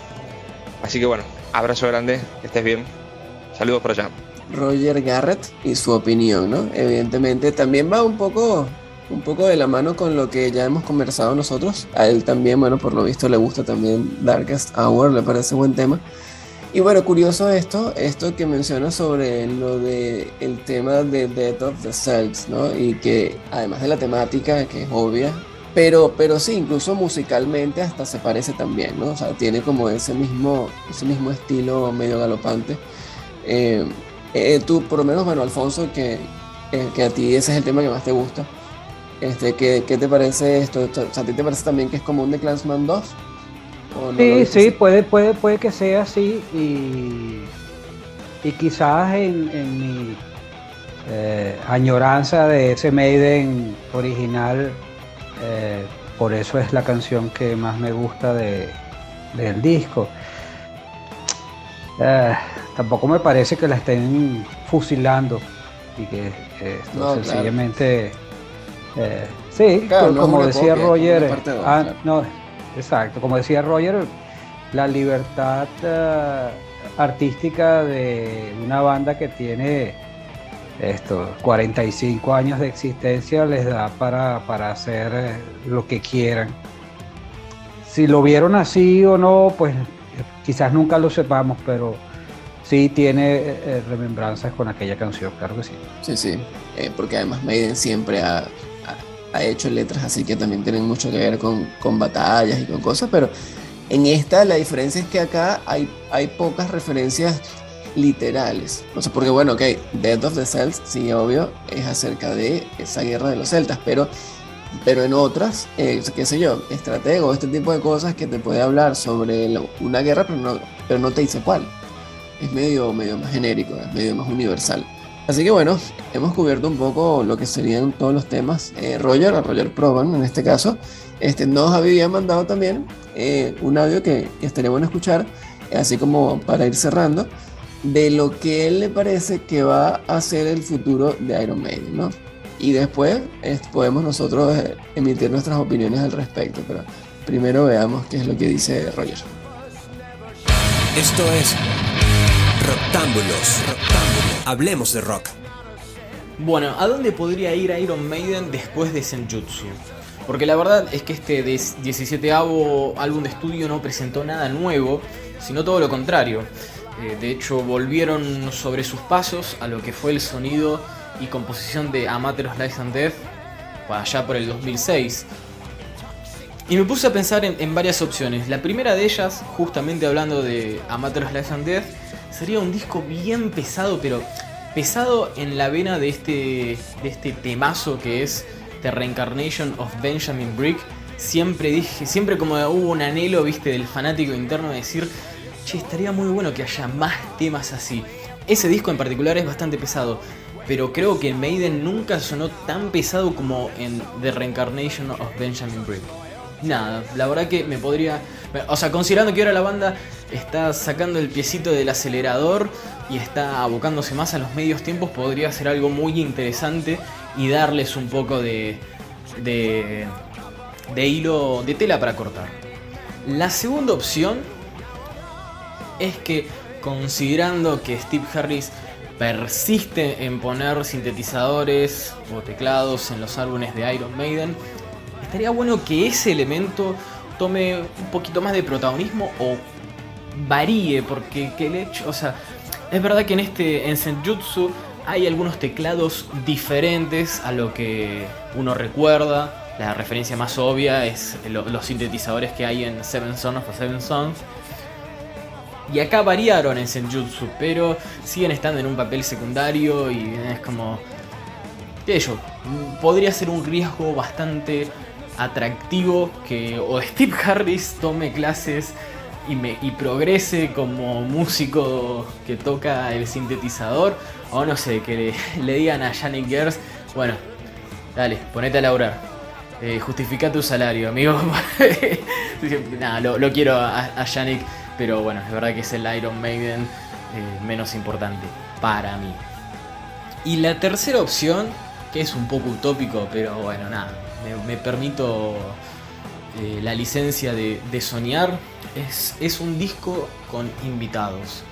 Así que bueno, abrazo grande, que estés bien. Saludos por allá. Roger Garrett y su opinión, ¿no? Evidentemente también va un poco de la mano con lo que ya hemos conversado nosotros. A él también, bueno, por lo visto le gusta también Darkest Hour, le parece buen tema. Y bueno, curioso esto que menciona sobre lo de el tema de Death of the Celts, ¿no? Y que además de la temática, que es obvia, pero sí, incluso musicalmente hasta se parece también, ¿no? O sea, tiene como ese mismo estilo medio galopante. Tú, por lo menos, bueno, Alfonso, que a ti ese es el tema que más te gusta. ¿Qué te parece esto? O sea, ¿a ti te parece también que es como un The Clansman 2? No, sí, puede que sea así, y quizás en mi añoranza de ese Maiden original por eso es la canción que más me gusta del disco. Tampoco me parece que la estén fusilando y que No, sencillamente sí, Claro, no es como una decía copia, Roger, es una parte dos, claro. no, exacto, como decía Roger, la libertad artística de una banda que tiene 45 años de existencia les da para hacer lo que quieran. Si lo vieron así o no, pues quizás nunca lo sepamos, pero sí tiene remembranzas con aquella canción, claro que sí. Sí, porque además Maiden siempre ha hecho letras así que también tienen mucho que ver con batallas y con cosas, pero en esta la diferencia es que acá hay pocas referencias literales. O sea, porque bueno, ok, Death of the Celts, sí, obvio, es acerca de esa guerra de los celtas, pero en otras, qué sé yo, estratego, este tipo de cosas que te puede hablar sobre una guerra, pero no te dice cuál. Es medio más genérico, es medio más universal. Así que bueno, hemos cubierto un poco lo que serían todos los temas. Roger Proban, en este caso, nos había mandado también un audio que estaría bueno escuchar, así como para ir cerrando, de lo que él le parece que va a ser el futuro de Iron Maiden, ¿no? Y después podemos nosotros emitir nuestras opiniones al respecto, pero primero veamos qué es lo que dice Roger. Esto es Roctámbulos. Hablemos de rock. Bueno, ¿a dónde podría ir Iron Maiden después de Senjutsu? Porque la verdad es que este 17avo álbum de estudio no presentó nada nuevo, sino todo lo contrario. De hecho, volvieron sobre sus pasos a lo que fue el sonido y composición de A Matter of Life and Death allá por el 2006. Y me puse a pensar en varias opciones. La primera de ellas, justamente hablando de A Matter of Life and Death, sería un disco bien pesado, pero pesado en la vena de este temazo que es The Reincarnation of Benjamin Brick. Siempre como hubo un anhelo, viste, del fanático interno de decir, che, estaría muy bueno que haya más temas así. Ese disco en particular es bastante pesado, pero creo que Maiden nunca sonó tan pesado como en The Reincarnation of Benjamin Brick. Nada, la verdad que me podría... O sea, considerando que ahora la banda está sacando el piecito del acelerador y está abocándose más a los medios tiempos, podría ser algo muy interesante y darles un poco de hilo, de tela para cortar. La segunda opción es que, considerando que Steve Harris persiste en poner sintetizadores o teclados en los álbumes de Iron Maiden, estaría bueno que ese elemento tome un poquito más de protagonismo o varíe, porque el hecho, o sea, es verdad que en Senjutsu hay algunos teclados diferentes a lo que uno recuerda. La referencia más obvia es los sintetizadores que hay en Seven Sons of a Seven Sons. Y acá variaron en Senjutsu, pero siguen estando en un papel secundario y es como... ¿Qué yo? Podría ser un riesgo bastante atractivo que o Steve Harris tome clases y progrese como músico que toca el sintetizador, o no sé, que le digan a Yannick Gers, bueno, dale, ponete a laburar, justifica tu salario, amigo. Nada, lo quiero a Yannick, pero bueno, es verdad que es el Iron Maiden menos importante para mí. Y la tercera opción, que es un poco utópico, pero bueno, nada, me permito la licencia de soñar, es un disco con invitados.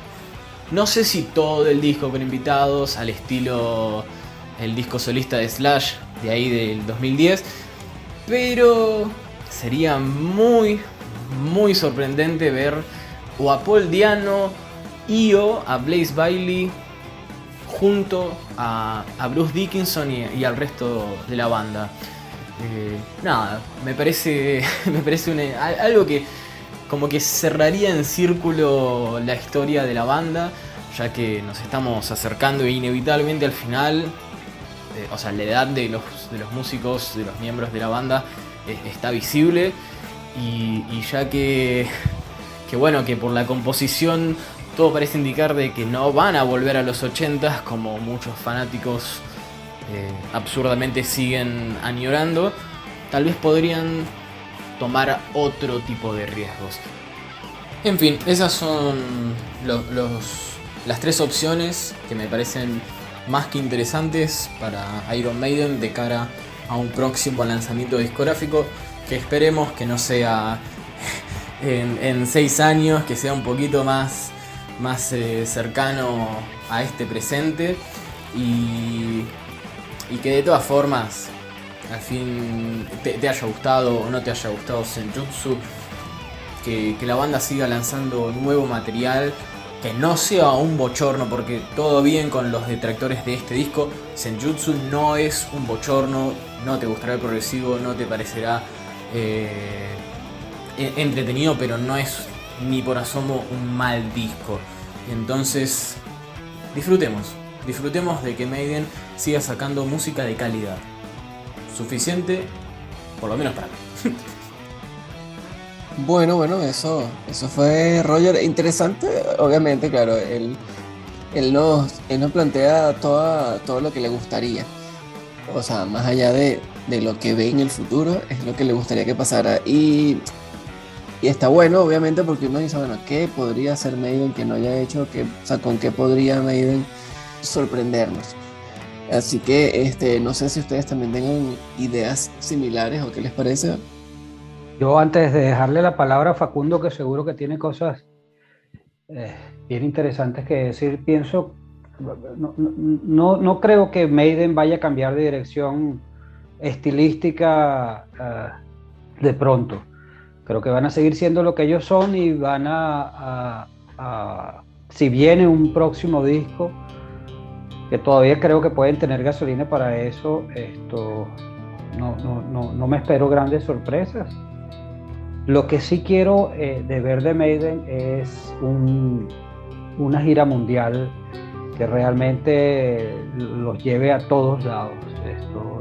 No sé si todo el disco con invitados, al estilo el disco solista de Slash, de ahí del 2010, pero sería muy, muy sorprendente ver o a Paul Diano y o a Blaze Bayley junto a Bruce Dickinson y al resto de la banda. Nada, me parece algo que como que cerraría en círculo la historia de la banda, ya que nos estamos acercando inevitablemente al final. O sea, la edad de los músicos, de los miembros de la banda está visible, y ya que bueno, que por la composición todo parece indicar de que no van a volver a los 80s como muchos fanáticos absurdamente siguen añorando. Tal vez podrían tomar otro tipo de riesgos. En fin, esas son las 3 opciones que me parecen más que interesantes para Iron Maiden de cara a un próximo lanzamiento discográfico, que esperemos que no sea en 6 años, que sea un poquito más cercano a este presente, y que de todas formas al fin te haya gustado o no te haya gustado Senjutsu, que la banda siga lanzando nuevo material, que no sea un bochorno, porque todo bien con los detractores de este disco. Senjutsu no es un bochorno, no te gustará el progresivo, no te parecerá entretenido, pero no es ni por asomo un mal disco. Entonces disfrutemos de que Maiden siga sacando música de calidad. Suficiente, por lo menos para mí. Bueno, eso fue Roger. Interesante, obviamente, claro, él nos plantea todo lo que le gustaría. O sea, más allá de lo que ve en el futuro, es lo que le gustaría que pasara. Y está bueno, obviamente, porque uno dice, bueno, ¿qué podría hacer Maiden que no haya hecho? O sea, ¿con qué podría Maiden sorprendernos? Así que no sé si ustedes también tengan ideas similares o qué les parece. Yo, antes de dejarle la palabra a Facundo, que seguro que tiene cosas bien interesantes que decir, pienso, no creo que Maiden vaya a cambiar de dirección estilística de pronto. Creo que van a seguir siendo lo que ellos son y van si viene un próximo disco, que todavía creo que pueden tener gasolina para eso, no me espero grandes sorpresas. Lo que sí quiero de ver de Maiden es una gira mundial que realmente los lleve a todos lados.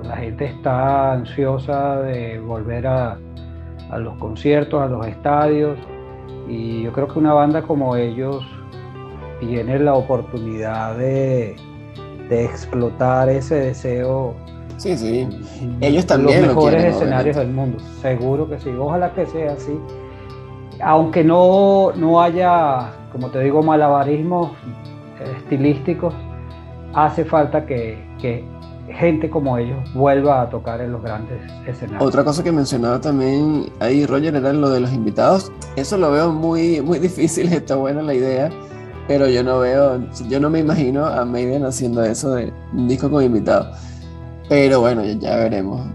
La gente está ansiosa de volver a los conciertos, a los estadios, y yo creo que una banda como ellos tiene la oportunidad de explotar ese deseo. Sí. Ellos también los mejores quieren, escenarios del mundo. Seguro que sí. Ojalá que sea así. Aunque no haya, como te digo, malabarismos estilísticos, hace falta que gente como ellos vuelva a tocar en los grandes escenarios. Otra cosa que mencionaba también ahí Roger era lo de los invitados. Eso lo veo muy, muy difícil. Está buena la idea, pero yo no me imagino a Maiden haciendo eso de un disco con invitados. Pero bueno, ya veremos.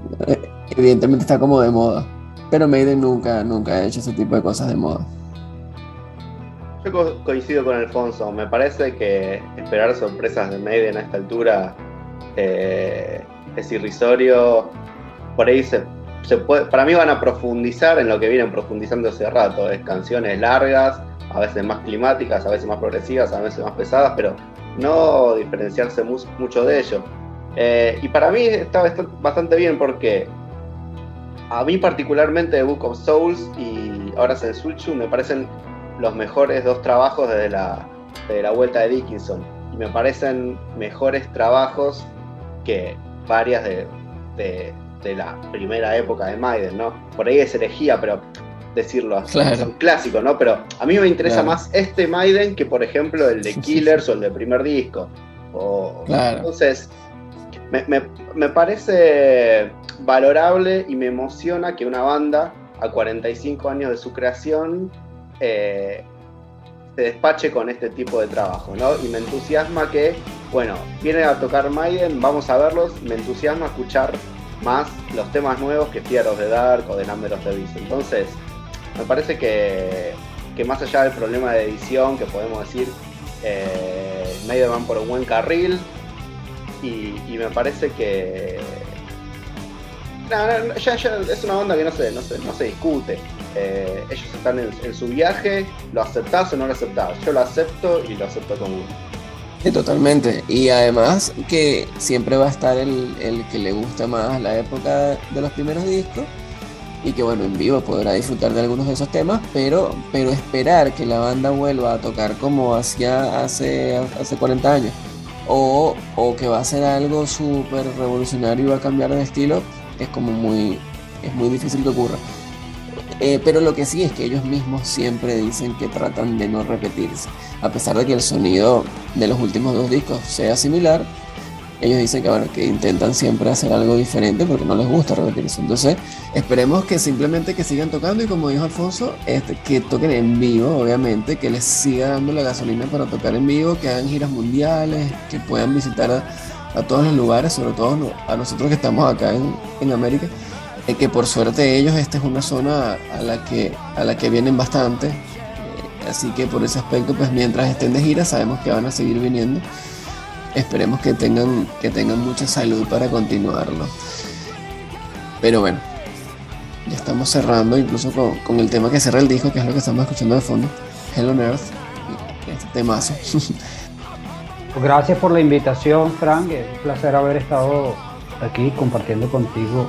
Evidentemente está como de moda, pero Maiden nunca ha hecho ese tipo de cosas de moda. Yo coincido con Alfonso. Me parece que esperar sorpresas de Maiden a esta altura es irrisorio. Por ahí se puede, para mí van a profundizar en lo que vienen profundizando hace rato. Es canciones largas, a veces más climáticas, a veces más progresivas, a veces más pesadas, pero no diferenciarse mucho de ello. Y para mí está bastante bien, porque a mí particularmente The Book of Souls y ahora Senjutsu me parecen los mejores 2 trabajos desde la vuelta de Dickinson, y me parecen mejores trabajos que varias de la primera época de Maiden, ¿no? Por ahí es herejía, pero decirlo así, claro. Son clásicos, ¿no? Pero a mí me interesa más este Maiden que, por ejemplo, el de Killers o el del primer disco. Claro. Entonces, me parece valorable y me emociona que una banda a 45 años de su creación se despache con este tipo de trabajo, ¿no? Y me entusiasma que, bueno, vienen a tocar Maiden, vamos a verlos, me entusiasma escuchar más los temas nuevos que Fear of the Dark o The Number of the Beast. Entonces, me parece que más allá del problema de edición, que podemos decir, Maiden van por un buen carril, y me parece que ya es una banda que no se discute. Ellos están en su viaje, lo aceptás o no lo aceptás. Yo lo acepto y lo acepto como uno. Sí, totalmente. Y además que siempre va a estar el que le gusta más la época de los primeros discos, y que bueno, en vivo podrá disfrutar de algunos de esos temas, pero esperar que la banda vuelva a tocar como hacía hace 40 años, o que va a ser algo súper revolucionario y va a cambiar de estilo, es muy difícil que ocurra. Pero lo que sí es que ellos mismos siempre dicen que tratan de no repetirse. A pesar de que el sonido de los últimos 2 discos sea similar, ellos dicen que, bueno, que intentan siempre hacer algo diferente porque no les gusta repetirse. Entonces, esperemos que simplemente que sigan tocando y, como dijo Alfonso, que toquen en vivo, obviamente, que les siga dando la gasolina para tocar en vivo, que hagan giras mundiales, que puedan visitar a todos los lugares, sobre todo a nosotros que estamos acá en América. Que por suerte ellos, esta es una zona a la que vienen bastante, así que por ese aspecto, pues mientras estén de gira sabemos que van a seguir viniendo. Esperemos que tengan mucha salud para continuarlo. Pero bueno, ya estamos cerrando incluso con el tema que cierra el disco, que es lo que estamos escuchando de fondo, Hell on Earth, este temazo. Gracias por la invitación, Frank, es un placer haber estado aquí compartiendo contigo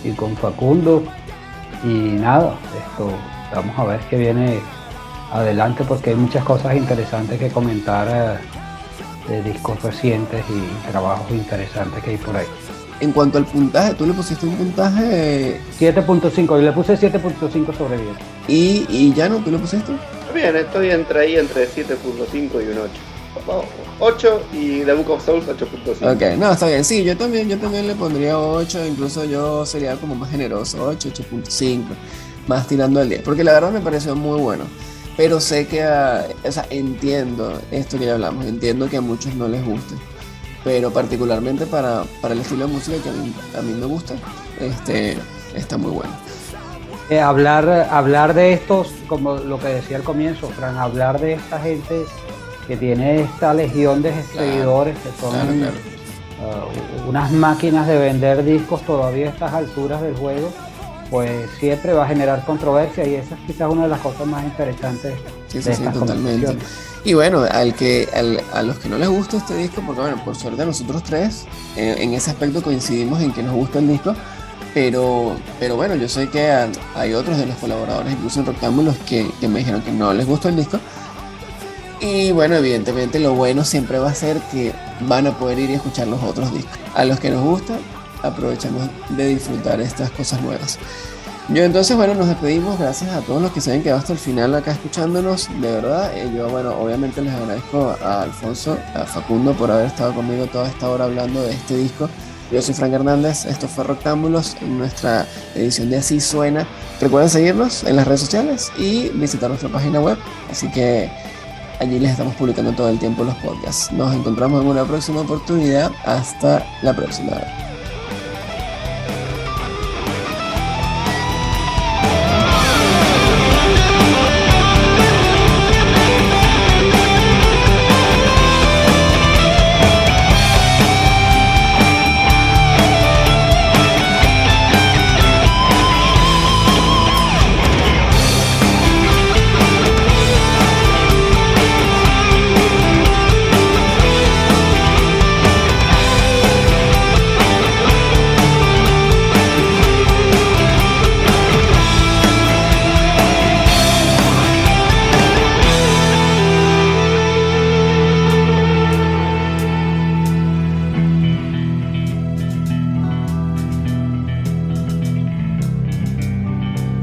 y con Facundo, y nada, vamos a ver qué viene adelante, porque hay muchas cosas interesantes que comentar de discos recientes y trabajos interesantes que hay por ahí. En cuanto al puntaje, tú le pusiste un puntaje 7.5, yo le puse 7.5 sobre 10. y ya no, tú le pusiste. Bien, estoy entre 7.5 y un 8. 8 y The Book of Souls 8.5. Ok, no, está bien. Sí, yo también le pondría 8, incluso yo sería como más generoso, 8.5, más tirando al 10, porque la verdad me pareció muy bueno. Pero sé que, entiendo esto que ya hablamos, entiendo que a muchos no les guste, pero particularmente para el estilo de música que a mí me gusta, está muy bueno. Hablar de estos, como lo que decía al comienzo, Fran, hablar de esta gente que tiene esta legión de seguidores, que son unas máquinas de vender discos todavía a estas alturas del juego, pues siempre va a generar controversia, y esa es quizás una de las cosas más interesantes de estas totalmente. Y bueno, a los que no les gusta este disco, porque bueno, por suerte nosotros tres en ese aspecto coincidimos en que nos gusta el disco, pero bueno, yo sé que hay otros de los colaboradores, incluso en Roctámbulos, que me dijeron que no les gustó el disco. Y bueno, evidentemente lo bueno siempre va a ser que van a poder ir y escuchar los otros discos. A los que nos gusta, aprovechamos de disfrutar estas cosas nuevas. Yo entonces, bueno, nos despedimos. Gracias a todos los que se han quedado hasta el final acá escuchándonos, de verdad. Yo, bueno, obviamente les agradezco a Alfonso, a Facundo por haber estado conmigo toda esta hora hablando de este disco. Yo soy Frank Hernández, esto fue Roctámbulos, en nuestra edición de Así Suena. Recuerden seguirnos en las redes sociales y visitar nuestra página web, así que allí les estamos publicando todo el tiempo los podcasts. Nos encontramos en una próxima oportunidad. Hasta la próxima.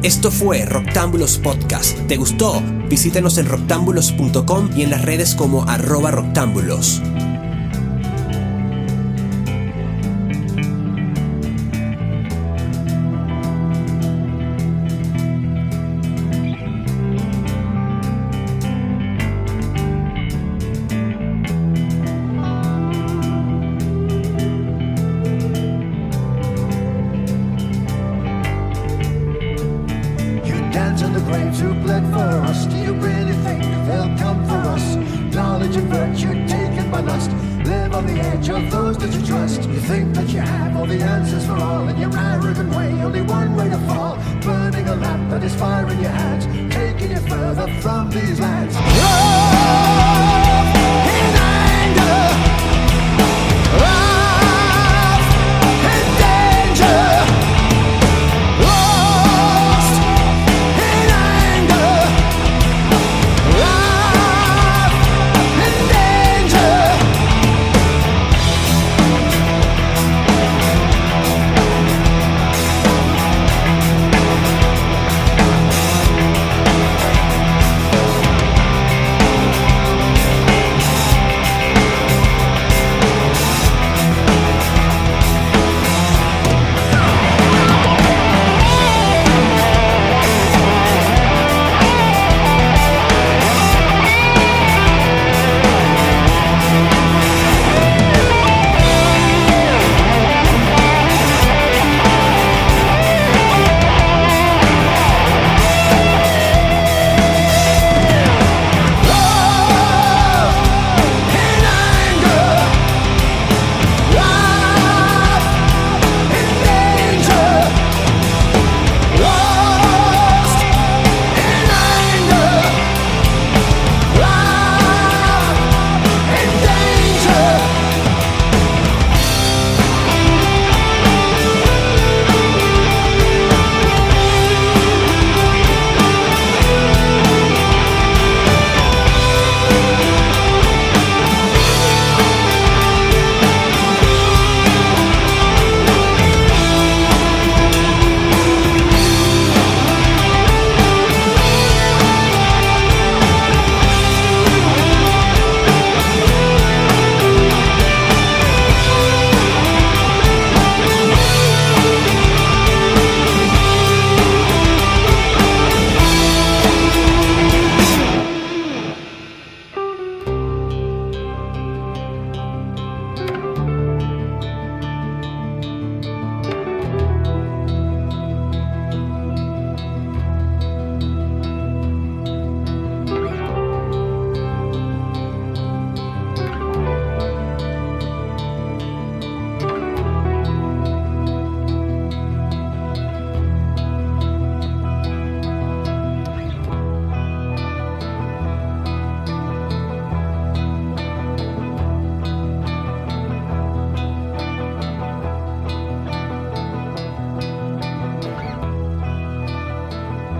Esto fue Roctámbulos Podcast. ¿Te gustó? Visítanos en roctámbulos.com y en las redes como @roctámbulos.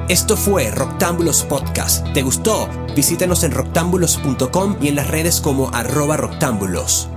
Esto fue Rocktámbulos Podcast. ¿Te gustó? Visítanos en rocktambulos.com y en las redes como @rocktámbulos.